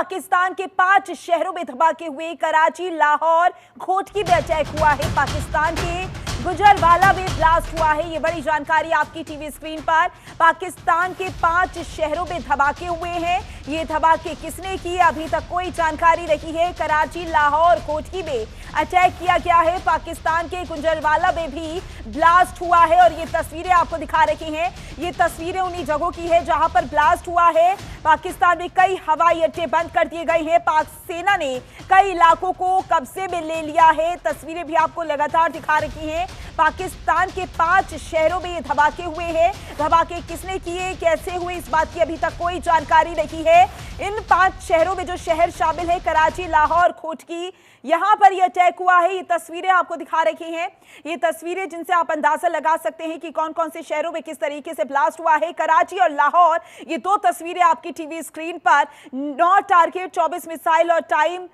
पाकिस्तान के 5 शहरों में धमाके हुए। कराची, लाहौर, घोटकी में अटैक हुआ है। पाकिस्तान के गुजरवाला में ब्लास्ट हुआ है। ये बड़ी जानकारी आपकी टीवी स्क्रीन पर। पाकिस्तान के 5 शहरों में धमाके हुए हैं। ये धमाके किसने किए, अभी तक कोई जानकारी नहीं है। कराची, लाहौर, घोटकी में अटैक किया गया है। पाकिस्तान के गुजरवाला में भी ब्लास्ट हुआ है और ये तस्वीरें आपको दिखा रही हैं। ये तस्वीरें उन्हीं जगहों की है जहां पर ब्लास्ट हुआ है। पाकिस्तान में कई हवाई अड्डे बंद कर दिए गए हैं। पाक सेना ने कई इलाकों को कब्जे में ले लिया है। तस्वीरें भी आपको लगातार दिखा रही हैं। पाकिस्तान के 5 शहरों में ये धमाके हुए हैं। धमाके किसने किए, कैसे हुए, इस बात की अभी तक कोई जानकारी नहीं है। इन 5 शहरों में जो शहर शामिल है, कराची, लाहौर, घोटकी, यहां पर यह अटैक हुआ है। ये तस्वीरें आपको दिखा रही हैं। ये तस्वीरें जिनसे आप अंदाजा लगा सकते हैं कि कौन कौन से शहरों में किस तरीके से ब्लास्ट हुआ है। कराची और लाहौर, ये 2 तस्वीरें आपकी टीवी स्क्रीन पर। 9 टारगेट, 24 मिसाइल और टाइम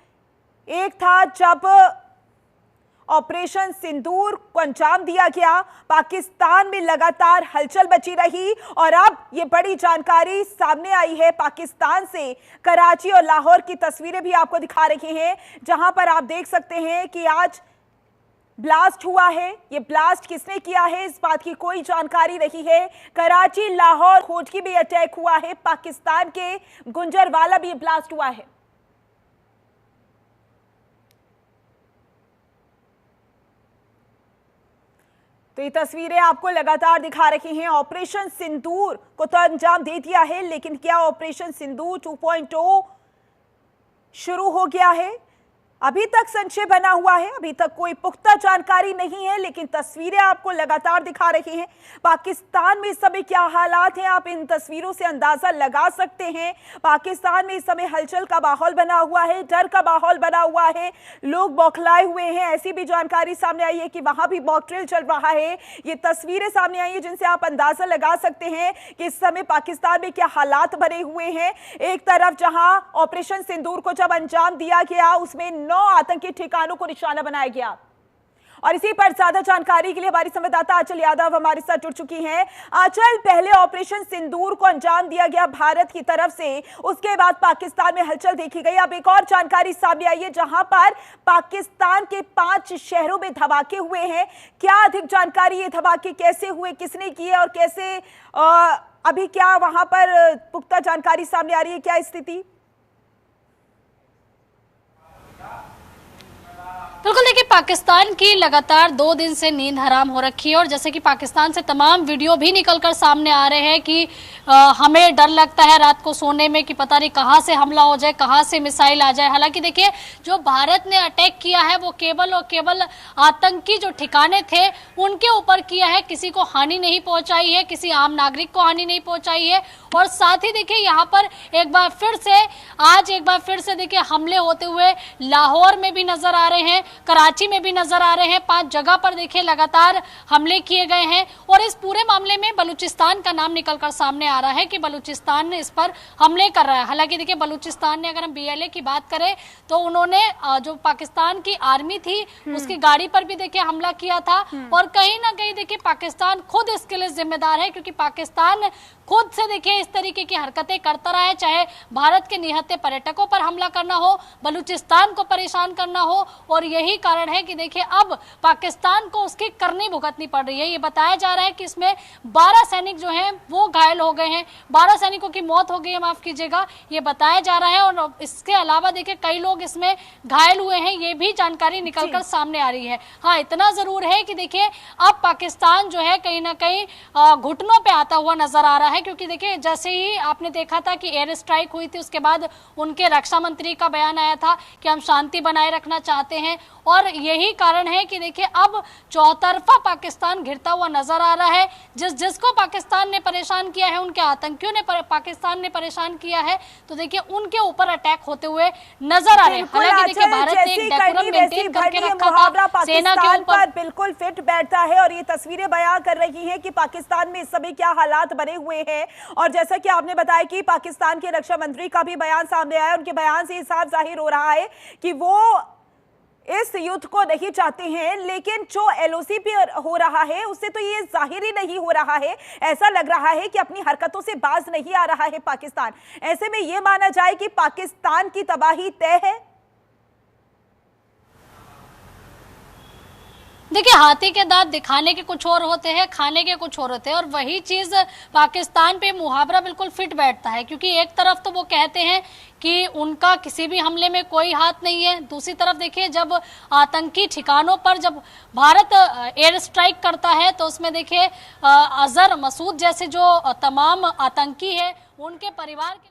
एक था जब ऑपरेशन सिंदूर को अंजाम दिया गया। पाकिस्तान में लगातार हलचल मची रही और अब ये बड़ी जानकारी सामने आई है पाकिस्तान से। कराची और लाहौर की तस्वीरें भी आपको दिखा रही हैं, जहां पर आप देख सकते हैं कि आज ब्लास्ट हुआ है। ये ब्लास्ट किसने किया है, इस बात की कोई जानकारी नहीं है। कराची, लाहौर, घोटकी भी अटैक हुआ है। पाकिस्तान के गुजरवाला भी ब्लास्ट हुआ है। तो ये तस्वीरें आपको लगातार दिखा रही हैं। ऑपरेशन सिंदूर को तो अंजाम दे दिया है, लेकिन क्या ऑपरेशन सिंदूर 2.0 शुरू हो गया है? अभी तक संशय बना हुआ है। अभी तक कोई पुख्ता जानकारी नहीं है, लेकिन तस्वीरें आपको लगातार दिखा रही हैं। पाकिस्तान में इस समय क्या हालात हैं, आप इन तस्वीरों से अंदाजा लगा सकते हैं। पाकिस्तान में इस समय हलचल का माहौल बना हुआ है, डर का माहौल बना हुआ है, लोग बौखलाए हुए हैं। ऐसी भी जानकारी सामने आई है कि वहां भी मॉक ड्रिल चल रहा है। ये तस्वीरें सामने आई है जिनसे आप अंदाजा लगा सकते हैं कि इस समय पाकिस्तान में क्या हालात बने हुए हैं। एक तरफ जहां ऑपरेशन सिंदूर को जब अंजाम दिया गया, उसमें 9 आतंकी ठिकानों को निशाना बनाया गया। और इसी पर ज्यादा जानकारी के लिए हमारी संवाददाता आंचल यादव हमारे साथ जुड़ चुकी हैं। आंचल, पहले ऑपरेशन सिंदूर को अंजाम दिया गया भारत की तरफ से, उसके बाद पाकिस्तान में हलचल देखी गई। अब एक और जानकारी सामने आई है जहां पर पाकिस्तान के 5 शहरों में धमाके हुए हैं। क्या अधिक जानकारी, ये धमाके कैसे हुए, किसने किए और कैसे, अभी क्या वहां पर पुख्ता जानकारी सामने आ रही है, क्या स्थिति? बिल्कुल, देखिए पाकिस्तान की लगातार 2 दिन से नींद हराम हो रखी है और जैसे कि पाकिस्तान से तमाम वीडियो भी निकलकर सामने आ रहे हैं कि हमें डर लगता है रात को सोने में कि पता नहीं कहां से हमला हो जाए, कहां से मिसाइल आ जाए। हालांकि देखिए जो भारत ने अटैक किया है वो केवल और केवल आतंकी जो ठिकाने थे उनके ऊपर किया है, किसी को हानि नहीं पहुंचाई है, किसी आम नागरिक को हानि नहीं पहुंचाई है। और साथ ही देखिए यहाँ पर एक बार फिर से देखिए हमले होते हुए लाहौर में भी नजर आ रहे हैं, कराची में भी नजर आ रहे हैं। 5 जगह पर देखिए लगातार हमले किए गए हैं और इस पूरे मामले में बलूचिस्तान का नाम निकलकर सामने आ रहा है कि बलूचिस्तान ने इस पर हमले कर रहा है। हालांकि देखिए बलूचिस्तान ने, अगर हम BLA की बात करें तो उन्होंने जो पाकिस्तान की आर्मी थी उसकी गाड़ी पर भी देखिए हमला किया था और कहीं ना कहीं देखिए पाकिस्तान खुद इसके लिए जिम्मेदार है, क्योंकि पाकिस्तान खुद से देखिए इस तरीके की हरकतें करता रहा है, चाहे भारत के निहत्थे पर्यटकों पर हमला करना हो, बलूचिस्तान को परेशान करना हो। और यही कारण है कि देखिए अब पाकिस्तान को उसकी करनी भुगतनी पड़ रही है। ये बताया जा रहा है कि इसमें 12 सैनिक जो हैं वो घायल हो गए हैं, 12 सैनिकों की मौत हो गई है, माफ कीजिएगा, ये बताया जा रहा है। और इसके अलावा देखिए कई लोग इसमें घायल हुए हैं, ये भी जानकारी निकलकर सामने आ रही है। हाँ, इतना जरूर है कि देखिए अब पाकिस्तान जो है कहीं ना कहीं घुटनों पे आता हुआ नजर आ रहा है, क्योंकि देखिए जैसे ही आपने देखा था कि एयर स्ट्राइक हुई थी, उसके बाद उनके रक्षा मंत्री का बयान आया था कि हम शांति बनाए रखना चाहते हैं। और यही कारण है कि देखिए अब चौतरफा पाकिस्तान घिरता हुआ नजर आ रहा है। जिसको पाकिस्तान ने परेशान किया है, उनके आतंकियों ने पाकिस्तान ने परेशान किया है, तो देखिए उनके ऊपर अटैक होते हुए नजर आ रहे हैं। हालांकि देखिए भारत ने एक डेकोरम मेंटेन करके रखा था, सेना के ऊपर बिल्कुल फिट बैठता है। और ये तस्वीरें बयां कर रही हैं कि पाकिस्तान में इस समय क्या हालात बने हुए हैं। और जैसा कि आपने बताया कि पाकिस्तान के रक्षा मंत्री का भी बयान सामने आया, उनके बयान से साफ जाहिर हो रहा है कि वो इस युद्ध को नहीं चाहते हैं, लेकिन जो एलओसी पे हो रहा है उससे तो ये जाहिर ही नहीं हो रहा है। ऐसा लग रहा है कि अपनी हरकतों से बाज नहीं आ रहा है पाकिस्तान। ऐसे में ये माना जाए कि पाकिस्तान की तबाही तय है। देखिए, हाथी के दांत दिखाने के कुछ और होते हैं, खाने के कुछ और होते हैं, और वही चीज पाकिस्तान पे मुहावरा बिल्कुल फिट बैठता है। क्योंकि एक तरफ तो वो कहते हैं कि उनका किसी भी हमले में कोई हाथ नहीं है, दूसरी तरफ देखिए जब आतंकी ठिकानों पर जब भारत एयर स्ट्राइक करता है तो उसमें देखिए अजहर मसूद जैसे जो तमाम आतंकी है उनके परिवार के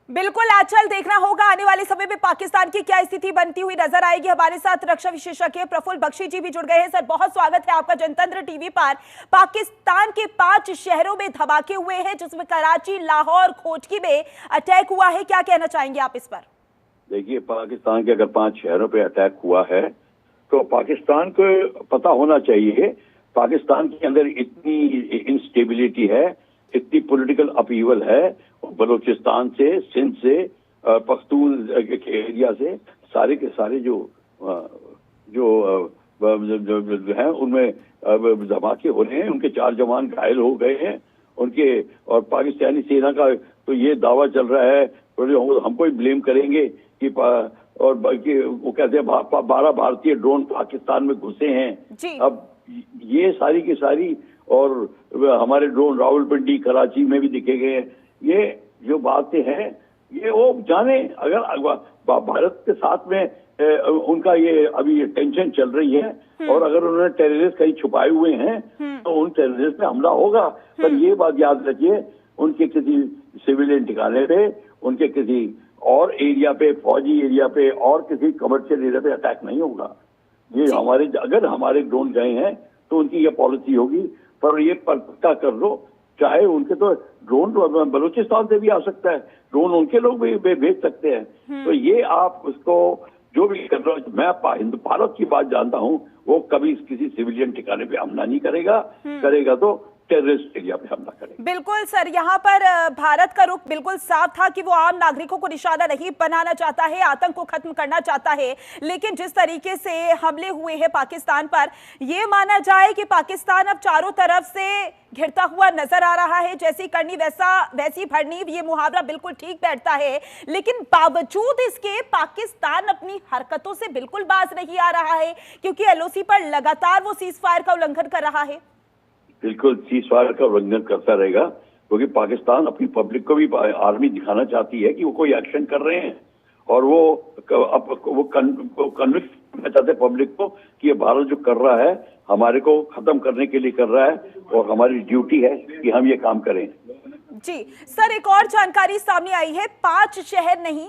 बिल्कुल आंचल, देखना होगा आने वाले समय में पाकिस्तान की क्या स्थिति बनती हुई नजर आएगी। हमारे साथ रक्षा विशेषज्ञ प्रफुल्ल बख्शी जी भी जुड़ गए हैं। सर, बहुत स्वागत है आपका जनतंत्र टीवी पर। पाकिस्तान के 5 शहरों में धमाके हुए हैं, जिसमें कराची, लाहौर, खोटकी में अटैक हुआ है। क्या कहना चाहेंगे आप इस पर? देखिए, पाकिस्तान के अगर 5 शहरों पे अटैक हुआ है तो पाकिस्तान को पता होना चाहिए पाकिस्तान के अंदर इतनी इंस्टेबिलिटी है, इतनी पॉलिटिकल अपीवल है, बलूचिस्तान से, सिंध से, पख्तून के एरिया से, सारे के सारे जो हैं उनमें धमाके हो रहे हैं। उनके 4 जवान घायल हो गए हैं उनके, और पाकिस्तानी सेना का तो ये दावा चल रहा है तो हमको ही ब्लेम करेंगे कि और बल्कि वो कहते हैं 12 भारतीय ड्रोन पाकिस्तान में घुसे हैं। अब ये सारी की सारी, और हमारे ड्रोन रावलपिंडी, कराची में भी दिखे गए हैं। ये जो बातें हैं ये वो जाने, अगर भारत के साथ में उनका ये अभी ये टेंशन चल रही है और अगर उन्होंने टेररिस्ट कहीं छुपाए हुए हैं तो उन टेररिस्ट पे हमला होगा। पर ये बात याद रखिए, उनके किसी सिविलियन ठिकाने पे, उनके किसी और एरिया पे, फौजी एरिया पे और किसी कमर्शियल एरिया पे अटैक नहीं होगा। ये अगर हमारे ड्रोन गए हैं तो उनकी ये पॉलिसी होगी। पर ये पक्का कर लो, चाहे उनके तो ड्रोन बलूचिस्तान से भी आ सकता है, ड्रोन उनके लोग भी भेज सकते हैं। तो ये आप उसको जो भी कर रहे हो, मैं भारत की बात जानता हूं, वो कभी किसी सिविलियन ठिकाने पे हमला नहीं करेगा, करेगा तो टेररिस्ट एरिया पे हमला करेंगे। बिल्कुल सर, यहाँ पर भारत का रुख बिल्कुल साफ था कि वो आम नागरिकों को निशाना नहीं बनाना चाहता है, आतंक को खत्म करना चाहता है। लेकिन जिस तरीके से हमले हुए हैं पाकिस्तान पर, ये माना जाए कि पाकिस्तान अब चारों तरफ से घिरता हुआ नजर आ रहा है। जैसी करनी वैसी भरनी, ये मुहावरा बिल्कुल ठीक बैठता है। लेकिन बावजूद इसके पाकिस्तान अपनी हरकतों से बिल्कुल बाज नहीं आ रहा है, क्योंकि एलओसी पर लगातार वो सीज फायर का उल्लंघन कर रहा है। बिल्कुल सीज फायर का उल्लंघन करता रहेगा, क्योंकि पाकिस्तान अपनी पब्लिक को भी आर्मी दिखाना चाहती है कि वो कोई एक्शन कर रहे हैं, और वो कन्विंस करना चाहते हैं पब्लिक को कि ये भारत जो कर रहा है हमारे को खत्म करने के लिए कर रहा है, और हमारी ड्यूटी है कि हम ये काम करें। जी सर, एक और जानकारी सामने आई है, 5 शहर नहीं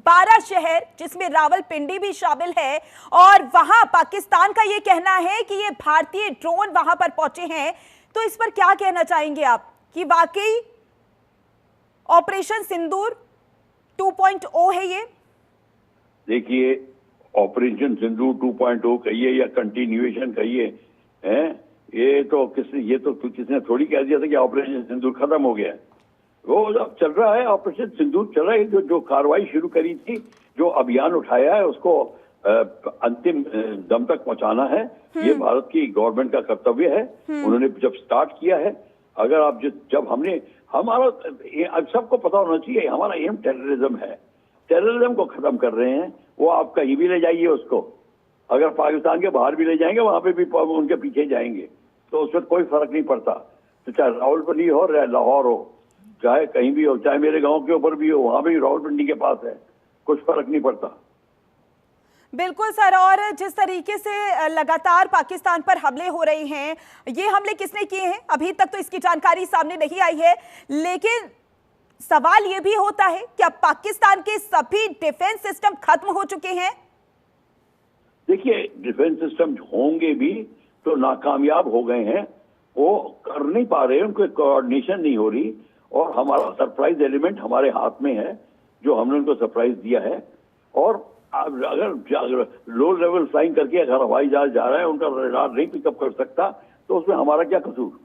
12 शहर, जिसमें रावलपिंडी भी शामिल है, और वहां पाकिस्तान का ये कहना है कि ये भारतीय ड्रोन वहां पर पहुंचे हैं। तो इस पर क्या कहना चाहेंगे आप कि वाकई ऑपरेशन सिंदूर 2.0 है ये? देखिए, ऑपरेशन सिंदूर 2.0 कहिए या कंटिन्यूएशन कहिए, हैं, ये तो किसने थोड़ी कह दिया था कि ऑपरेशन सिंदूर खत्म हो गया है। वो अब चल रहा है, ऑपरेशन सिंदूर चल रहा है। जो कार्रवाई शुरू करी थी, जो अभियान उठाया है, उसको अंतिम दम तक पहुंचाना है। ये भारत की गवर्नमेंट का कर्तव्य है। उन्होंने जब स्टार्ट किया है, अगर आप जब हमने हमारा सबको पता होना चाहिए हमारा एम टेररिज्म है, टेररिज्म को खत्म कर रहे हैं। वो आप कहीं भी ले जाइए उसको, अगर पाकिस्तान के बाहर भी ले जाएंगे वहां पे भी उनके पीछे जाएंगे, तो उसमें कोई फर्क नहीं पड़ता। तो चाहे रावलपिंडी हो, लाहौर हो, चाहे कहीं भी हो, चाहे मेरे गांव के ऊपर भी हो, वहां भी रावलपिंडी के पास है, कुछ फर्क नहीं पड़ता। बिल्कुल सर, और जिस तरीके से लगातार पाकिस्तान पर हमले हो रहे हैं, ये हमले किसने किए हैं अभी तक तो इसकी जानकारी सामने नहीं आई है। लेकिन सवाल ये भी होता है कि अब पाकिस्तान के सभी डिफेंस सिस्टम खत्म हो चुके हैं। देखिए, डिफेंस सिस्टम होंगे भी तो नाकामयाब हो गए हैं, वो कर नहीं पा रहे, उनको कोऑर्डिनेशन नहीं हो रही, और हमारा सरप्राइज एलिमेंट हमारे हाथ में है, जो हमने उनको सरप्राइज दिया है। और अगर लो लेवल फ्लाइंग करके अगर हवाई जहाज जा रहा है, उनका रडार नहीं पिकअप कर सकता, तो उसमें हमारा क्या कसूर।